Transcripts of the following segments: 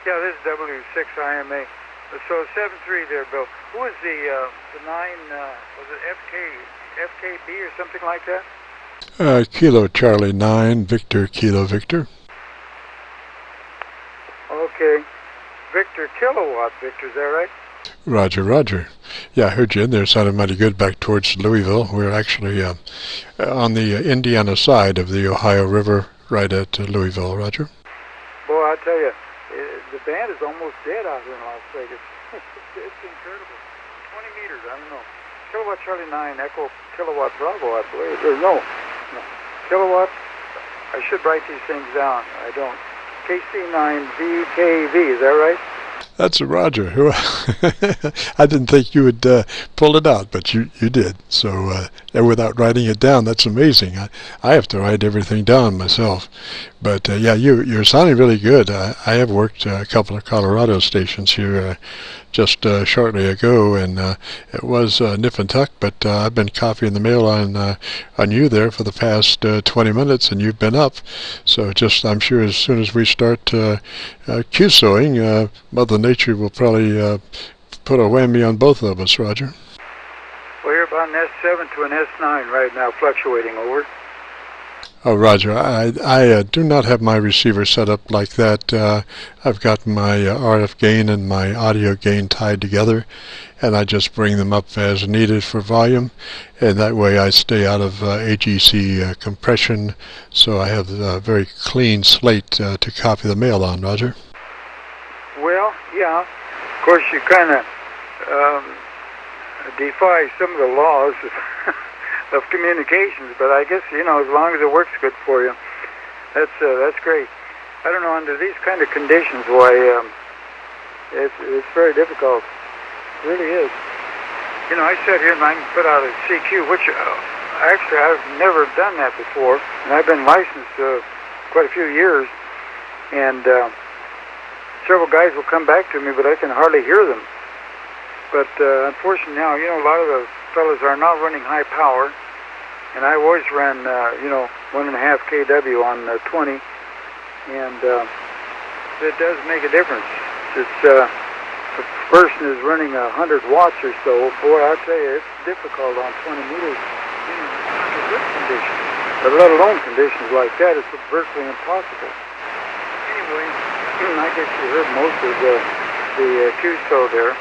Yeah, this is W6IMA. So 7-3 there, Bill. Who was the 9, was it FKB or something like that? Kilo Charlie 9, Victor Kilo Victor. Okay. Victor Kilowatt Victor, is that right? Roger, Roger. Yeah, I heard you in there. Sounded mighty good back towards Louisville. We're actually on the Indiana side of the Ohio River, right at Louisville, Roger. Boy, I tell you, the band is almost dead out here in Las Vegas. It's incredible. 20 meters, I don't know. Kilowatt Charlie 9, Echo Kilowatt Bravo, I believe. Or no. Kilowatt, I should write these things down. I don't. KC9VKV, is that right? That's a Roger. I didn't think you would pull it out, but you did. So and without writing it down, that's amazing. I have to write everything down myself. But yeah, you're sounding really good. I have worked a couple of Colorado stations here just shortly ago, and it was nip and tuck, but I've been copying the mail on you there for the past 20 minutes, and you've been up. So just, I'm sure as soon as we start QSOing, Mother Nature will probably put a whammy on both of us, Roger. Well, you're about an S7 to an S9 right now, fluctuating over. Oh, Roger, I do not have my receiver set up like that. I've got my RF gain and my audio gain tied together, and I just bring them up as needed for volume, and that way I stay out of AGC compression, so I have a very clean slate to copy the mail on, Roger. Well, yeah, of course you kind of defy some of the laws of communications, but I guess, you know, as long as it works good for you, that's great. I don't know, under these kind of conditions, why it's very difficult. It really is. You know, I sat here and I can put out a CQ, which actually I've never done that before, and I've been licensed quite a few years, and several guys will come back to me, but I can hardly hear them. But unfortunately now, you know, a lot of the fellas are not running high power, and I always ran, you know, 1.5 kW on 20, and it does make a difference. It's, if a person is running 100 watts or so, boy, I tell you, it's difficult on 20 meters in good conditions, but let alone conditions like that, it's virtually impossible. Anyway, I guess you heard most of the QSO there,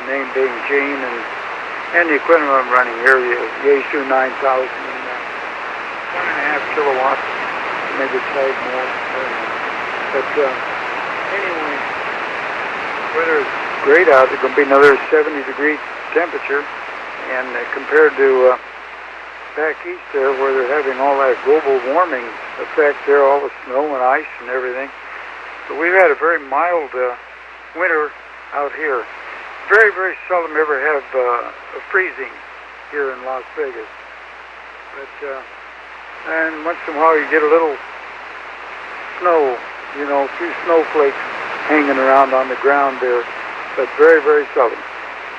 name being Gene, and the equipment I'm running here, the Yaesu 9000, 1.5 kilowatts, maybe a tad more. But anyway, weather is great out. It's going to be another 70-degree temperature, and compared to back east there, where they're having all that global warming effect there, all the snow and ice and everything. But we've had a very mild winter out here. Very, very seldom ever have a freezing here in Las Vegas. But, and once in a while you get a little snow, you know, a few snowflakes hanging around on the ground there, but very, very seldom.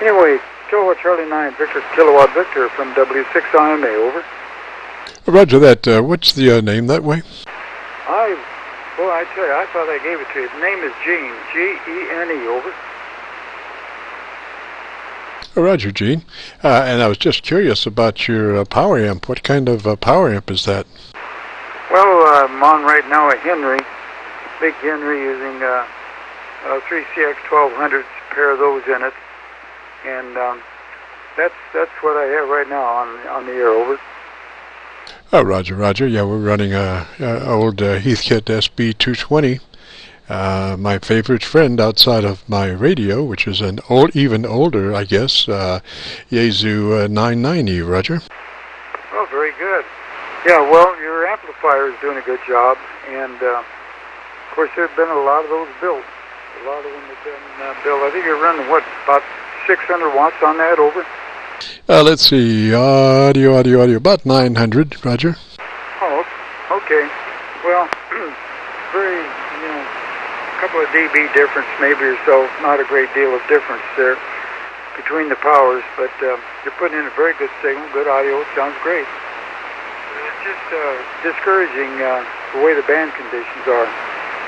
Anyway, Kilowatt Charlie 9, Victor Kilowatt Victor from W6IMA, over. Roger that. What's the name that way? Well, I tell you, I thought I gave it to you. The name is Gene, G-E-N-E, over. Roger, Gene. And I was just curious about your power amp. What kind of power amp is that? Well, I'm on right now a Henry, big Henry, using 3CX1200s, a pair of those in it. And that's what I have right now on the air, over. Oh, Roger, Roger. Yeah, we're running a old Heathkit SB220. My favorite friend outside of my radio, which is an even older, I guess, Yaesu 990, Roger. Oh, very good. Yeah, well, your amplifier is doing a good job, and of course there have been a lot of those built. A lot of them have been built. I think you're running, what, about 600 watts on that, over? Let's see, audio, about 900, Roger. Oh, okay. Well, very, you know, a couple of dB difference maybe or so, not a great deal of difference there between the powers, but you're putting in a very good signal, good audio, it sounds great. It's just discouraging the way the band conditions are.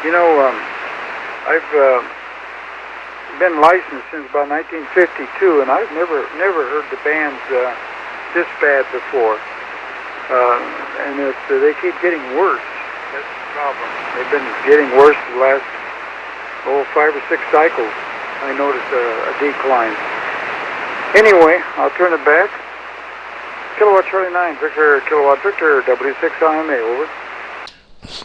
You know, I've been licensed since about 1952, and I've never heard the bands this bad before. And they keep getting worse. That's the problem. They've been getting worse the last 5 or 6 cycles. I noticed a decline. Anyway, I'll turn it back. Kilowatt Charlie 9, Victor, Kilowatt Victor, W6IMA, over.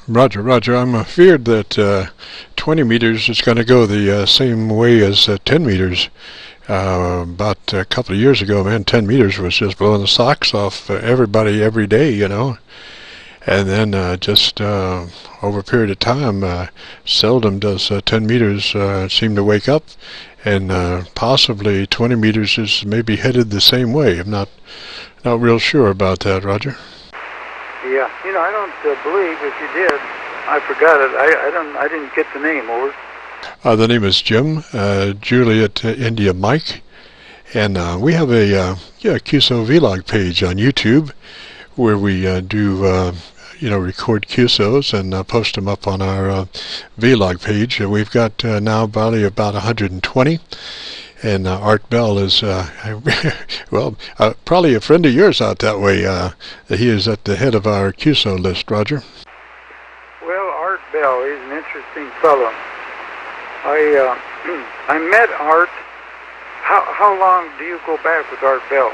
Roger, Roger. I'm afeared that 20 meters is going to go the same way as 10 meters. About a couple of years ago, man, 10 meters was just blowing the socks off everybody every day, you know. And then just over a period of time, seldom does 10 meters seem to wake up, and possibly 20 meters is maybe headed the same way. I'm not real sure about that, Roger. Yeah, you know, I don't believe if you did, I forgot it. I didn't get the name, over. The name is Jim, Juliet India Mike, and we have a QSO vlog page on YouTube where we do record QSOs and post them up on our vlog page. We've got now probably about 120, and Art Bell is probably a friend of yours out that way. He is at the head of our QSO list, Roger. Well, Art Bell is an interesting fellow. I met Art. How long do you go back with Art Bell?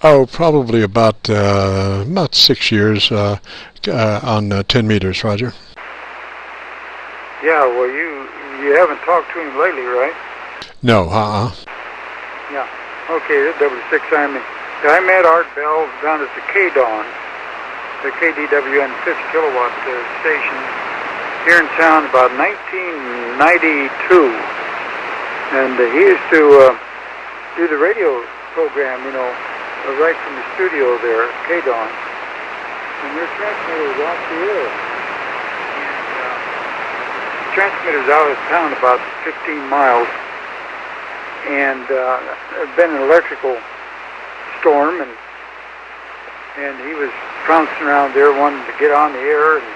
Oh, probably about 6 years on 10 meters, Roger. Yeah, well, you haven't talked to him lately, right? No, Yeah. Okay, that's W6IMA. I met Art Bell down at the KDON, the KDWN 50 kilowatt station here in town about 1992, and he used to do the radio program, you know, right from the studio there, KDON, and their transmitter was off the air, and the transmitter's out of town about 15 miles, and there'd been an electrical storm, and he was bouncing around there wanting to get on the air, and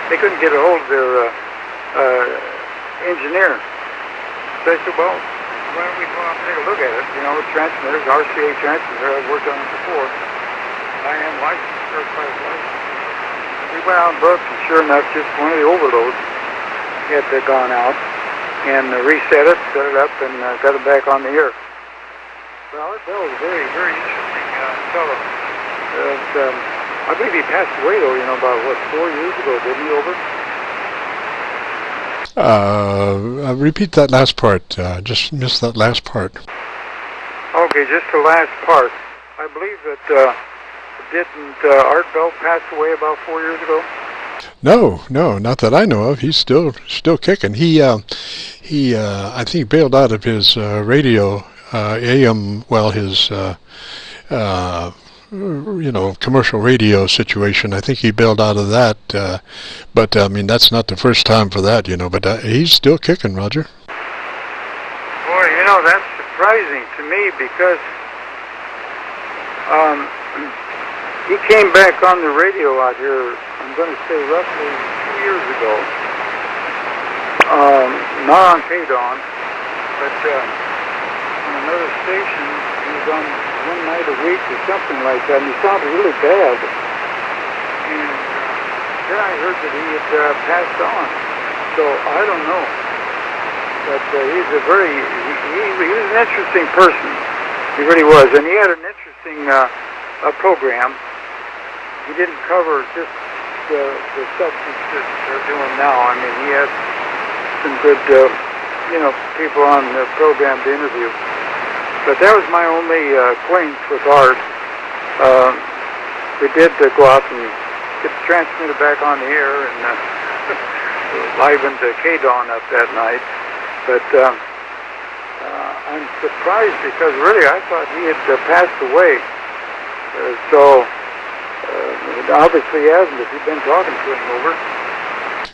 they couldn't get a hold of their engineer. So I said, well, why don't we go out and take a look at it? You know, transmitters, RCA transmitter, I've worked on it before. I am licensed, certified licensed. We went out and looked, and sure enough, just one of the overloads had gone out, and reset it, set it up, and got it back on the air. Well, that was a very, very interesting fellow. I believe he passed away, though, you know, about, 4 years ago, didn't he, over? Repeat that last part. Just missed that last part. Okay, just the last part. I believe that, didn't Art Bell pass away about 4 years ago? No, not that I know of. He's still kicking. He I think bailed out of his radio AM, his commercial radio situation. I think he bailed out of that, but I mean, that's not the first time for that, you know, but he's still kicking, Roger. Boy, you know, that's surprising to me because he came back on the radio out here, I'm going to say roughly 2 years ago, not on KDON, but on another station. He was on one night a week or something like that, and he sounded really bad. And then I heard that he had passed on. So I don't know. But he's he was an interesting person. He really was. And he had an interesting program. He didn't cover just the substance that they're doing now. I mean, he had some good, people on the program to interview. But that was my only acquaintance with Art. We did go out and get the transmitter back on the air and livened KDON up that night. But I'm surprised because really I thought he had passed away. Obviously he hasn't if you've been talking to him, over.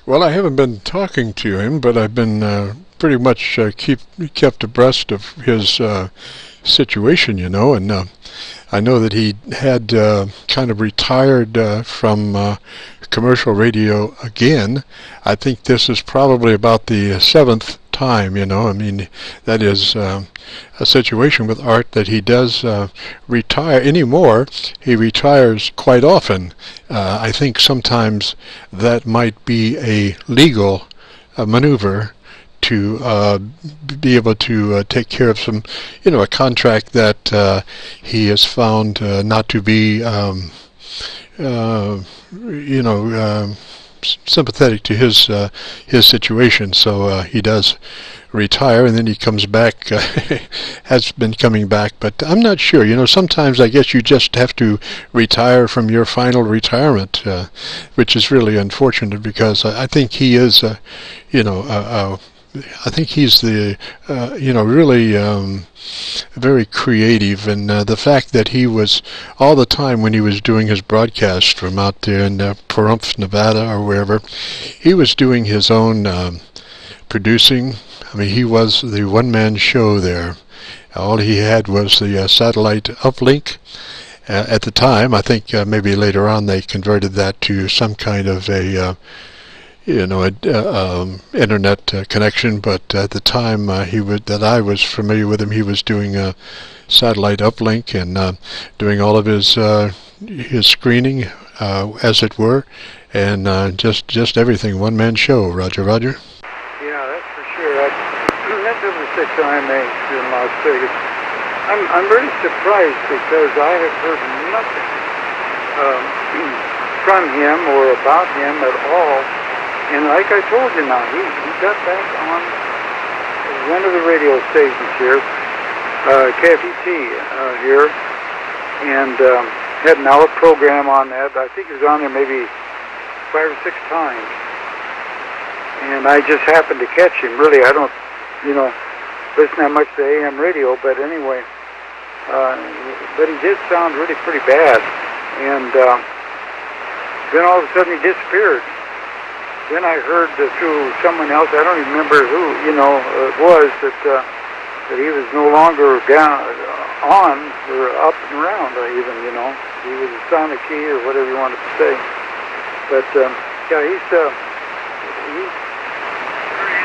Well, I haven't been talking to him, but I've been pretty much kept abreast of his situation, you know, and I know that he had kind of retired from commercial radio again. I think this is probably about the seventh time, you know. I mean, that is a situation with Art that he does retire anymore. He retires quite often. I think sometimes that might be a legal maneuver to be able to take care of some, you know, a contract that he has found not to be, you know, sympathetic to his situation. So he does retire, and then he comes back, has been coming back, but I'm not sure. You know, sometimes I guess you just have to retire from your final retirement, which is really unfortunate, because I think he is, you know, I think he's the, you know, really very creative, and the fact that he was all the time when he was doing his broadcast from out there in Pahrump, Nevada, or wherever, he was doing his own producing. I mean, he was the one-man show there. All he had was the satellite uplink. At the time, I think maybe later on they converted that to some kind of a you know, internet connection, but at the time that I was familiar with him, he was doing a satellite uplink and doing all of his screening, as it were, and just everything, one-man show. Roger. Yeah, that's for sure. That's WSIMA in Las Vegas. I'm really surprised, because I have heard nothing from him or about him at all. And like I told you now, he got back on one of the radio stations here, KFET here, and had an hour program on that. I think he was on there maybe 5 or 6 times. And I just happened to catch him. Really, I don't, you know, listen that much to AM radio, but anyway, but he did sound really pretty bad. And then all of a sudden he disappeared. Then I heard through someone else, I don't even remember who, you know, it was, that he was no longer down, on, or up and around even, you know. He was a sonic key, or whatever you wanted to say. But, yeah, he's a very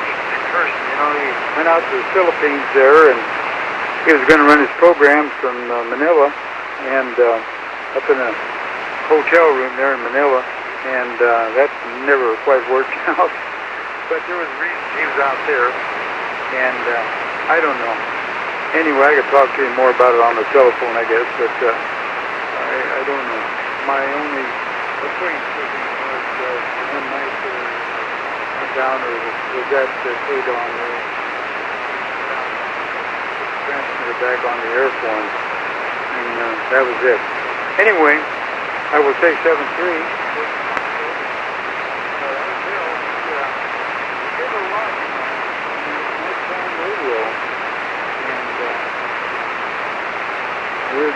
interesting person, you know. He went out to the Philippines there, and he was going to run his program from Manila, and up in a hotel room there in Manila. And that never quite worked out. But there was reasons he was out there, and I don't know. Anyway, I could talk to him more about it on the telephone, I guess, but I don't know. My only acquaintance with him was one night down, or was that paid on the transmitter back on the airphone, and that was it. Anyway, I will say 7-3.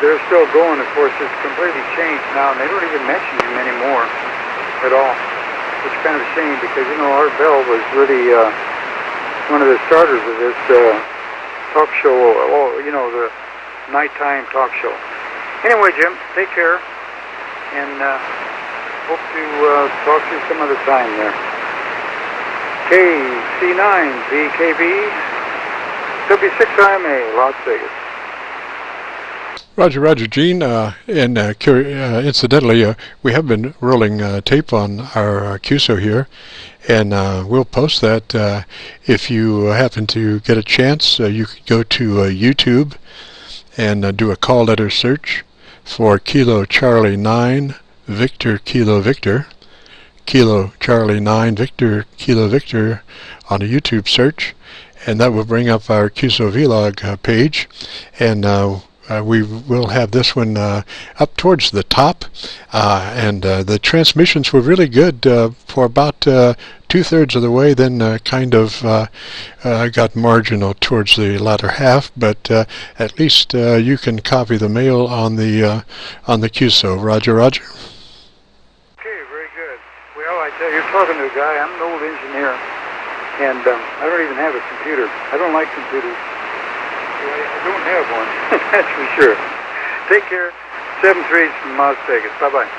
They're still going. Of course, it's completely changed now, and they don't even mention him anymore at all. It's kind of a shame, because, you know, Art Bell was really one of the starters of this talk show, you know, the nighttime talk show. Anyway, Jim, take care, and hope to talk to you some other time there. KC9VKV, W6IMA, Las Vegas. Roger, Gene, and incidentally, we have been rolling tape on our QSO here, and we'll post that. If you happen to get a chance, you could go to YouTube and do a call letter search for Kilo Charlie 9 Victor Kilo Victor, Kilo Charlie 9 Victor Kilo Victor on a YouTube search, and that will bring up our QSO vlog page, and we will have this one up towards the top, and the transmissions were really good for about 2/3 of the way, then kind of got marginal towards the latter half, but at least you can copy the mail on the QSO. Roger. Okay, very good. Well, I tell you, you're talking to a guy, I'm an old engineer, and I don't even have a computer. I don't like computers. I don't have one. That's for sure. Take care. 7-3 from Las Vegas. Bye-bye.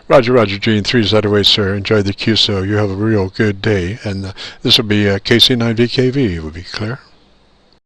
Roger, Roger, Gene. 3's that away, sir. Enjoy the QSO. You have a real good day. And this will be KC9VKV, will be clear.